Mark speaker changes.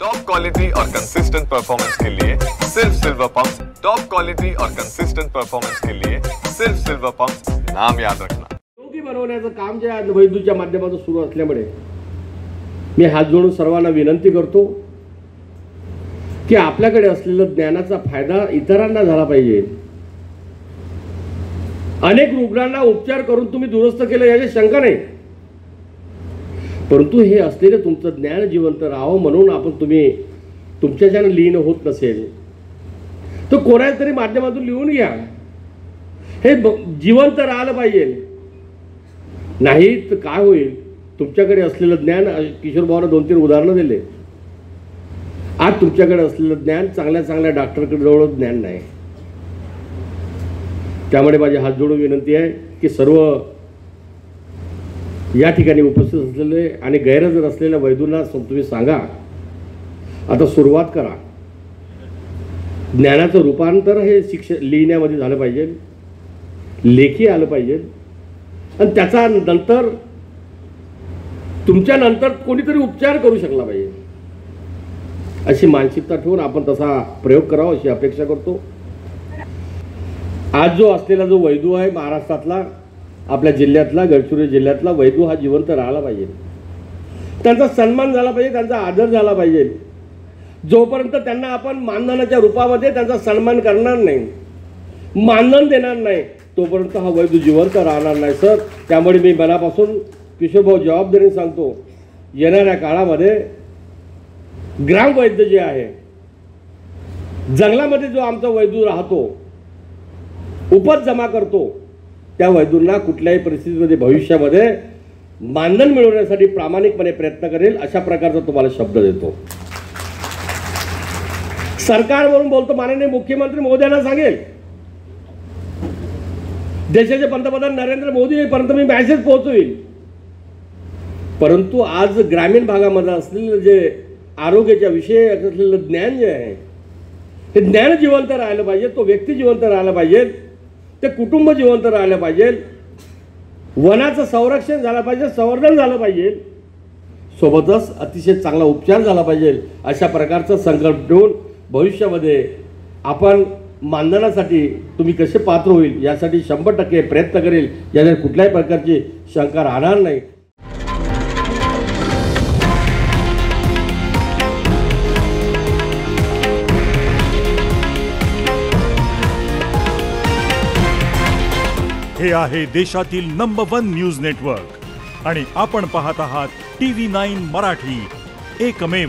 Speaker 1: Top quality और consistent performance के लिए सिर्फ सिल्वर पंप्स। टॉप क्वालिटी और कंसिस्टेंट परफॉर्मेंस के लिए सिर्फ सिल्वर पंप्स, नाम याद रखना।
Speaker 2: योगी बनवण्याचं काम जे आहे वैद्यूच्या माध्यमातून सुरू असल्यामुळे मी हात जोडून सर्वांना विनंती करतो की आपल्याकडे असलेल्या ज्ञानाचा फायदा इतरांना झाला पाहिजे। अनेक रुग्णांना उपचार करून तुम्ही दुरुस्त केले याची शंका नाही, परंतु हे असलेले तुमचं ज्ञान जिवंत राहावं म्हणून आपण तुम्ही तुमच्याच्यानं लीन होत नसेल तर कोणाच्या तरी माध्यमातून लिहून घ्या। हे जिवंत राहिलं पाहिजे, नाही तर काय होईल? तुमच्याकडे असलेलं ज्ञान, किशोर भाऊने 2-3 उदाहरणं दिले। आज तुमच्याकडे असलेलं ज्ञान चांगल्या चांगल्या डॉक्टरकडे जवळ ज्ञान नाही। त्यामुळे माझी हात जोडून विनंती आहे की सर्व या ठिकाणी उपस्थित असलेले आणि गैरहजर असलेल्या वैद्यांना तुम्ही सांगा, आता सुरुवात करा। ज्ञानाचं रूपांतर हे लिहिण्यामध्ये झालं पाहिजे, लेखी आलं पाहिजे आणि त्याचा नंतर तुमच्या नंतर कोणीतरी उपचार करू शकला पाहिजे, अशी मानसिकता ठेवून आपण तसा प्रयोग करावा अशी अपेक्षा करतो। आज जो असलेला जो वैद्य आहे महाराष्ट्रातला, आपल्या जिल्ह्यातला, गडचिरोली जिल्ह्यातला वैद्य हा जिवंत राहिला पाहिजे, त्यांचा सन्मान झाला पाहिजे, त्यांचा आदर झाला पाहिजे। जोपर्यंत त्यांना आपण मानधनाच्या रूपामध्ये त्यांचा सन्मान करणार नाही, मानधन देणार नाही, तोपर्यंत हा वैद्य जिवंत राहणार नाही सर। त्यामुळे मी मनापासून किशोरभाऊ जबाबदारीने सांगतो, येणाऱ्या काळामध्ये ग्रामवैद्य जे आहे, जंगलामध्ये जो आमचा वैद्य राहतो, उपज जमा करतो, त्या वैद्यांना कुठल्याही परिस्थितीमध्ये भविष्यामध्ये मानधन मिळवण्यासाठी प्रामाणिकपणे प्रयत्न करेल, अशा प्रकारचा तुम्हाला शब्द देतो। सरकारवरून बोलतो, माननीय मुख्यमंत्री महोदयांना सांगेल, देशाचे पंतप्रधान नरेंद्र मोदी पर्यंत मी मेसेज पोहोचवेल, परंतु आज ग्रामीण भागामध्ये असलेलं जे आरोग्याच्या विषयी असलेलं ज्ञान जे आहे, ते ज्ञान जिवंत राहिलं पाहिजे, तो व्यक्ती जिवंत राहिला पाहिजे, ते कुटुंब जिवंत राहिलं पाहिजे, वनाचं संरक्षण झालं पाहिजे, संवर्धन झालं पाहिजे, सोबतच अतिशय चांगला उपचार झाला पाहिजे। अशा प्रकारचा संकल्प ठेवून भविष्यामध्ये आपण मानधनासाठी तुम्ही कसे पात्र होईल यासाठी 100% प्रयत्न करेल, याच्यात कुठल्याही प्रकारची शंका राहणार नाही।
Speaker 3: हे आहे देशातील नंबर 1 न्यूज नेटवर्क आणि आपण पाहत आहात TV9 मराठी, एकमेव।